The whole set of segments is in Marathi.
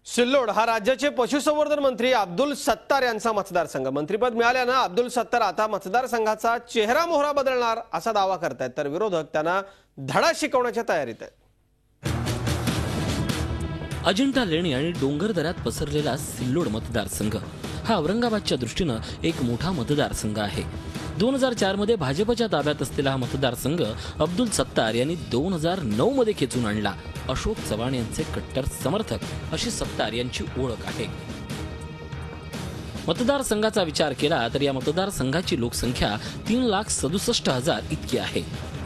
सिल्लोड हा राज्याचे पशुसंवर्धन मंत्री अब्दुल सत्तार यांचा मतदारसंघ. मंत्रिपद मिळाल्यानं अब्दुल सत्तार आता मतदारसंघाचा चेहरा मोहरा बदलणार असा दावा करतायत, तर विरोधक त्यांना धडा शिकवण्याच्या तयारीत आहेत. अजिंठा लेणी आणि डोंगरदऱ्यात पसरलेला सिल्लोड मतदारसंघ हा औरंगाबादच्या दृष्टीनं एक मोठा मतदारसंघ आहे. 2004 मध्ये भाजपच्या ताब्यात असलेला हा मतदारसंघ अब्दुल सत्तार यांनी 2009 मध्ये खेचून आणला. अशोक चव्हाण यांचे कट्टर समर्थक अशी सत्तार यांची ओळख आहे. मतदारसंघाचा विचार केला तर या मतदारसंघाची लोकसंख्या 3,67,000 इतकी आहे.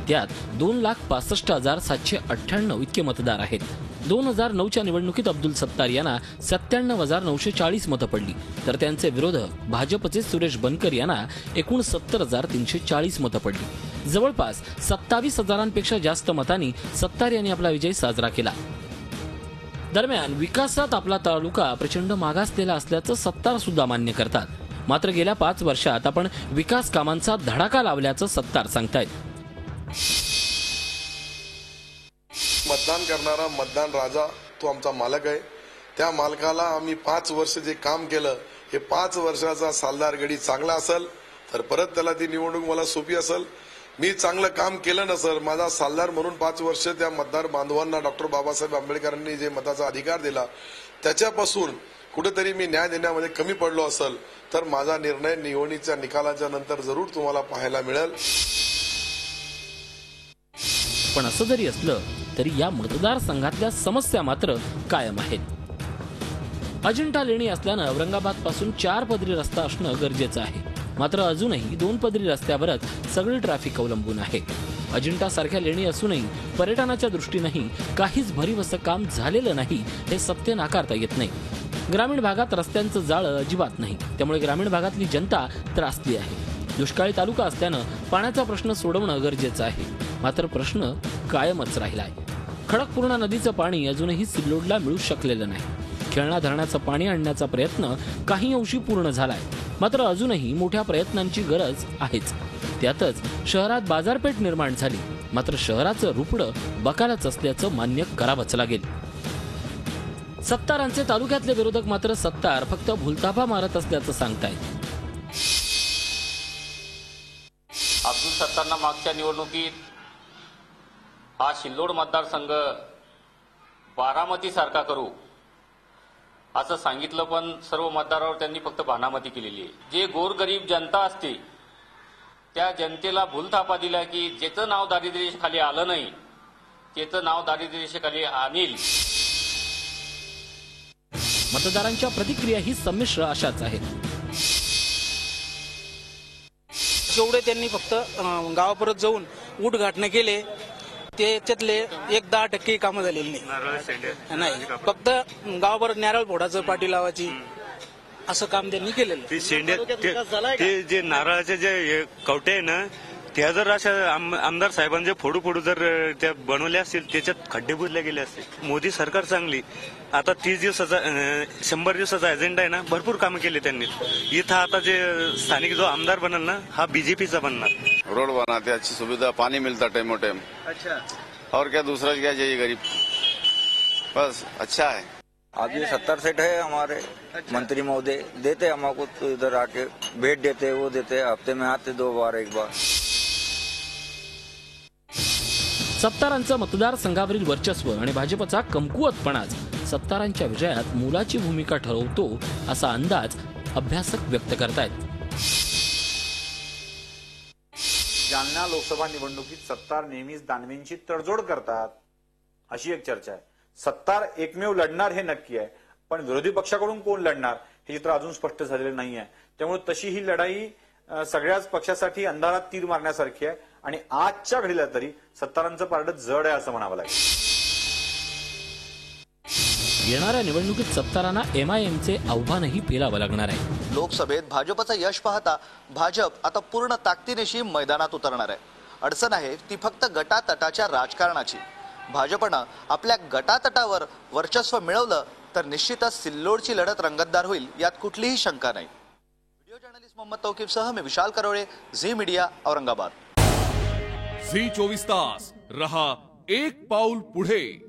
त्यात 2,65,798 इतके मतदार आहेत. 2009च्या निवडणुकीत अब्दुल सत्तार यांना 97,940 मतं पडली, तर त्यांचे विरोधक भाजपचे सुरेश बनकर यांना एकूण 70,340 मतं पडली. जवळपास 27,000पेक्षा जास्त मतांनी सत्तार यांनी आपला विजय साजरा केला. दरम्यान विकासात आपला तालुका प्रचंड मागासलेला असल्याचं सत्तार सुद्धा मान्य करतात. मात्र गेल्या 5 वर्षात आपण विकास कामांचा धडाका लावल्याचं सत्तार सांगतायत. मतदान करणारा मतदान राजा तो आमचा मालक आहे. त्या मालकाला आम्ही 5 वर्ष जे काम केलं, हे 5 वर्षाचा सालदार गडी चांगला असेल तर परत त्याला ती निवडणूक मला सोपी असेल. मी चांगलं काम केलं नसेल, माझा सालदार म्हणून 5 वर्ष त्या मतदार बांधवांना डॉक्टर बाबासाहेब आंबेडकरांनी जे मताचा अधिकार दिला त्याच्यापासून कुठेतरी मी न्याय देण्यामध्ये कमी पडलो असेल तर माझा निर्णय निवडणुकीच्या निकालाच्या नंतर जरूर तुम्हाला पाहायला मिळेल. पण असं जरी असलं तरी या मतदारसंघातल्या समस्या मात्र कायम आहेत. अजिंठा लेणी असल्यानं औरंगाबाद पासून 4 पदरी रस्ता असणं गरजेचं आहे. मात्र अजूनही 2 पदरी रस्त्यावरच सगळी ट्रॅफिक अवलंबून आहे. अजिंठा सारख्या लेणी असूनही पर्यटनाच्या दृष्टीनंही काहीच भरीव असं काम झालेलं नाही हे सत्य नाकारता येत नाही. ग्रामीण भागात रस्त्यांचं जाळं अजिबात नाही, त्यामुळे ग्रामीण भागातली जनता त्रासली आहे. दुष्काळी तालुका असल्यानं पाण्याचा प्रश्न सोडवणं गरजेचं आहे. मात्र प्रश्न कायमच राहिलाय. खडकपूर्णा नदीचं पाणी अजूनही सिल्लोडला मिळू शकलेलं नाही. खेळणा धरणाचं पाणी आणण्याचा प्रयत्न काही अंशी पूर्ण झालाय, मात्र अजूनही मोठ्या प्रयत्नांची गरज आहेच. त्यातच शहरात बाजारपेठ निर्माण झाली, मात्र शहराचं रुपडं बकालच असल्याचं मान्य करावंच लागेल. सत्तारांचे तालुक्यातले विरोधक मात्र सत्तार फक्त भुलताफा मारत असल्याचं सांगतायत. अब्दुल सत्तारना मागच्या निवडणुकीत हा सिल्लोड मतदारसंघ बारामतीसारखा करू असं सांगितलं, पण सर्व मतदारावर त्यांनी फक्त बानामती केलेली आहे. जे गोरगरीब जनता असते त्या जनतेला भूलथापा दिला की ज्याचं नाव दारिद्र्यरेषेखाली आलं नाही त्याचं नाव दारिद्र्यरेषेखाली आणील. मतदारांच्या प्रतिक्रिया ही संमिश्र अशाच आहेत. जेवढे त्यांनी फक्त गावापर्यंत जाऊन उठघाटन केले त्याच्यातले 10% कामं झालेली नाही. फक्त गावापर्यंत नारळ फोडाचं, पाटी लावायची असं काम त्यांनी केलेलं. ते जे नारळाचे जे कवटे आहे ना, त्या जर अशा आमदार साहेबांचे फोडू जर त्या बनवल्या असतील, त्याच्यात खड्डे बुजले गेले असतील. मोदी सरकार चांगली. आता 30 दिवसाचा 100 दिवसाचा एजेंडा आहे ना, भरपूर कामं केले त्यांनी. इथं आता जे स्थानिक जो आमदार बनल ना, हा बीजेपीचा बनणार. रोड बनाते, अच्छी सुविधा, पानी मिलता टाइम टाइम. अच्छा, और क्या दूसरा क्या चाहिए गरीब, बस अच्छा है. अब ये 70 सेट है हमारे मंत्री महोदय, देते हमको तो इधर आके भेंट देते, वो देते, हफ्ते में आते 2 बार 1 बार. सत्तारांचं मतदारसंघावरील वर्चस्व आणि भाजपचा कमकुवतपणाच सत्तारांच्या विजयात मोलाची भूमिका ठरवतो असा अंदाज अभ्यासक व्यक्त करतायत. जालना लोकसभा निवडणुकीत सत्तार नेहमीच दानवेंची तडजोड करतात अशी एक चर्चा आहे. सत्तार एकमेव लढणार हे नक्की आहे, पण विरोधी पक्षाकडून कोण लढणार हे चित्र अजून स्पष्ट झालेलं नाही आहे. त्यामुळे तशी ही लढाई सगळ्याच पक्षासाठी अंधारात तीर मारण्यासारखी आहे आणि आजच्या घडीला तरी सत्तारांचं पारडं जड आहे असं म्हणावं लागेल. येणाऱ्या निवडणुकीत सत्तारांना MIMचे आव्हानही पेलावं लागणार आहे. लोकसभेत भाजपचं यश पाहता भाजप आता पूर्ण ताकदीनिशी मैदानात उतरणार आहे. अडचण आहे ती फक्त गटातटाच्या राजकारणाची. भाजपनं आपल्या गटातटावर वर्चस्व मिळवलं तर निश्चितच सिल्लोडची लढत रंगतदार होईल, यात कुठलीही शंका नाही. व्हिडिओ जर्नलिस्ट मोहम्मद तौकीफसह मी विशाल करोळे, झी मीडिया, औरंगाबाद. झी 24 तास रहा एक पाऊल पुढे.